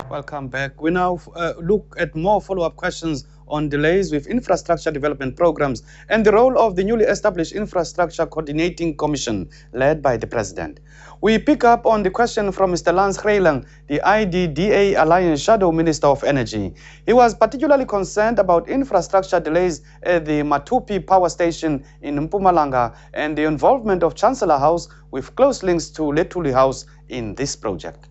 Welcome back. We now look at more follow-up questions on delays with infrastructure development programs and the role of the newly established Infrastructure Coordinating Commission led by the President. We pick up on the question from Mr. Greyling, the IDDA Alliance Shadow Minister of Energy. He was particularly concerned about infrastructure delays at the Matupi Power Station in Mpumalanga and the involvement of Chancellor House with close links to Letuli House in this project.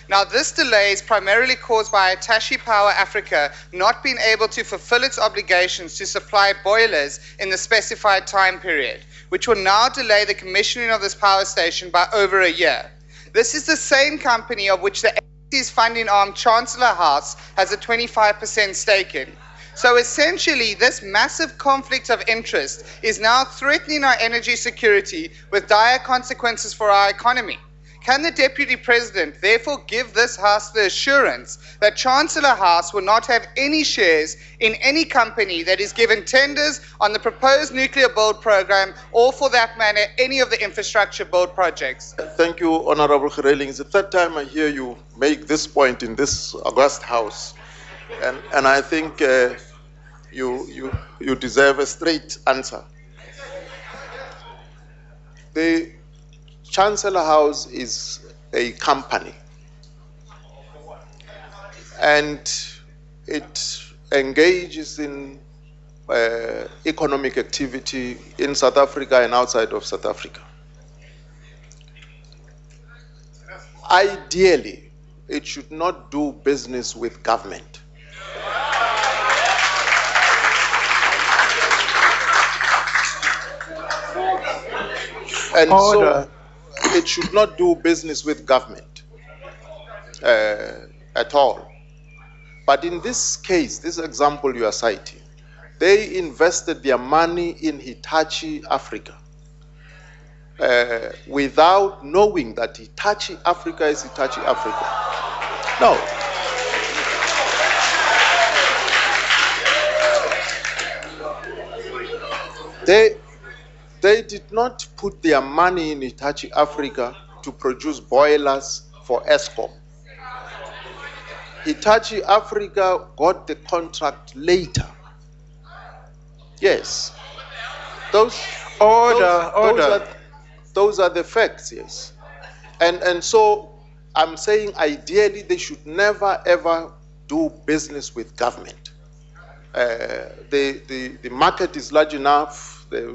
Now, this delay is primarily caused by Hitachi Power Africa not being able to fulfill its obligations to supply boilers in the specified time period, which will now delay the commissioning of this power station by over a year. This is the same company of which the AC's funding arm Chancellor House has a 25% stake in. So essentially, this massive conflict of interest is now threatening our energy security with dire consequences for our economy. Can the Deputy President therefore give this House the assurance that Chancellor House will not have any shares in any company that is given tenders on the proposed nuclear build program, or for that matter, any of the infrastructure build projects? Thank you, Honorable Greyling. It's the third time I hear you make this point in this august House. And I think you deserve a straight answer. The Chancellor House is a company, and it engages in economic activity in South Africa and outside of South Africa. Ideally, it should not do business with government. And so it should not do business with government at all. But in this case, this example you are citing, they invested their money in Hitachi Africa without knowing that Hitachi Africa is Hitachi Africa. No. They did not put their money in Hitachi Africa to produce boilers for Eskom. Hitachi Africa got the contract later. Yes. Those are the facts, yes. And so I'm saying ideally they should never ever do business with government. The market is large enough. They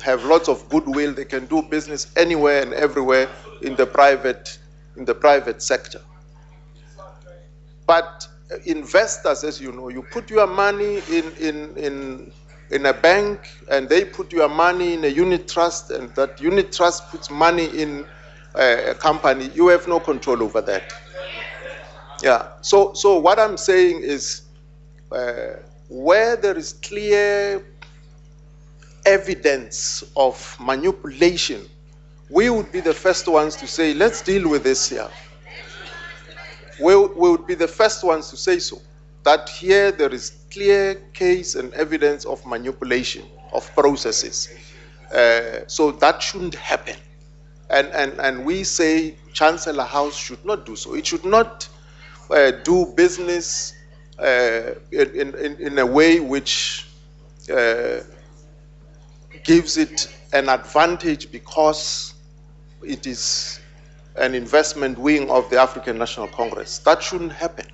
have lots of goodwill. They can do business anywhere and everywhere in the private sector. But investors, as you know, you put your money in a bank, and they put your money in a unit trust, and that unit trust puts money in a company. You have no control over that. Yeah. So what I'm saying is, where there is clear evidence of manipulation, we would be the first ones to say, let's deal with this here. We would be the first ones to say so, that here there is clear case and evidence of manipulation of processes. So that shouldn't happen. And we say Chancellor House should not do so. It should not do business in a way which gives it an advantage because it is an investment wing of the African National Congress. That shouldn't happen.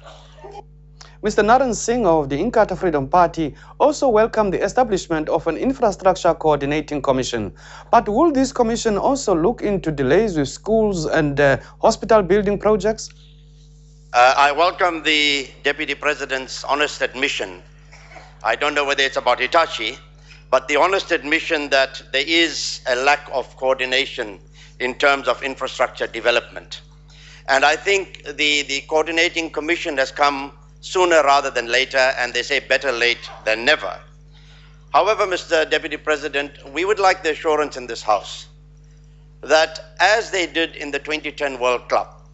Mr. Narend Singh of the Inkatha Freedom Party also welcomed the establishment of an Infrastructure Coordinating Commission. But will this commission also look into delays with schools and hospital building projects? I welcome the Deputy President's honest admission. I don't know whether it's about Hitachi, but the honest admission that there is a lack of coordination in terms of infrastructure development. And I think the Coordinating Commission has come sooner rather than later, and they say better late than never. However, Mr. Deputy President, we would like the assurance in this House that as they did in the 2010 World Cup,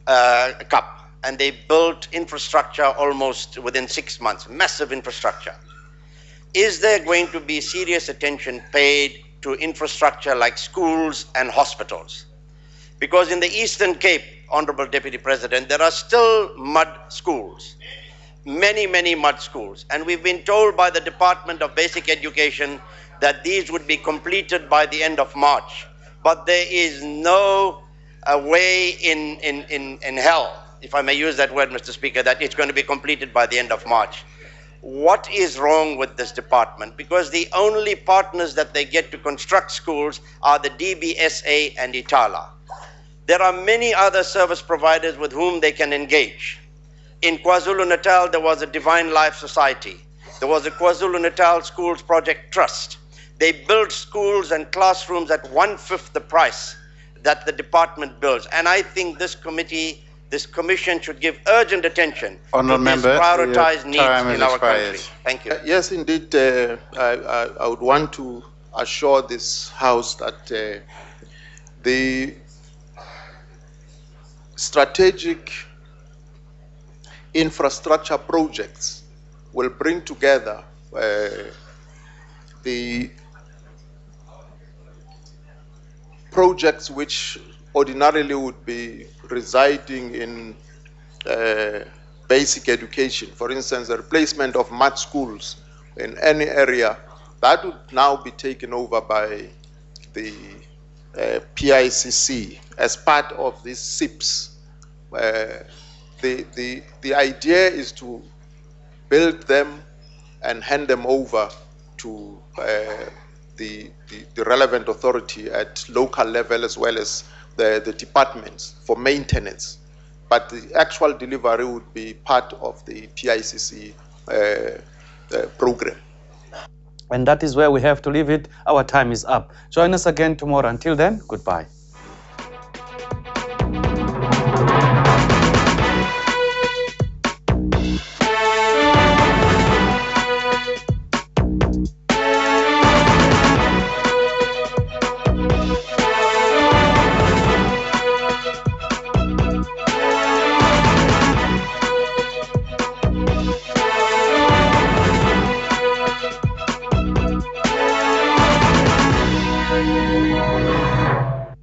and they built infrastructure almost within 6 months, massive infrastructure, is there going to be serious attention paid to infrastructure like schools and hospitals? Because in the Eastern Cape, Honorable Deputy President, there are still mud schools, many, many mud schools. And we've been told by the Department of Basic Education that these would be completed by the end of March. But there is no way in hell, if I may use that word, Mr. Speaker, that it's going to be completed by the end of March. What is wrong with this department? Because the only partners that they get to construct schools are the DBSA and Itala. There are many other service providers with whom they can engage. In KwaZulu-Natal, there was a Divine Life Society. There was a KwaZulu-Natal Schools Project Trust. They built schools and classrooms at 1/5 the price that the department builds. And I think this committee, this commission should give urgent attention to these prioritized needs in our country. Thank you. Yes, indeed. I would want to assure this House that the strategic infrastructure projects will bring together the projects which ordinarily would be residing in basic education. For instance, the replacement of mud schools in any area, that would now be taken over by the PICC as part of these SIPs. The idea is to build them and hand them over to the relevant authority at local level as well as the departments for maintenance. But the actual delivery would be part of the PICC program. And that is where we have to leave it. Our time is up. Join us again tomorrow. Until then, goodbye.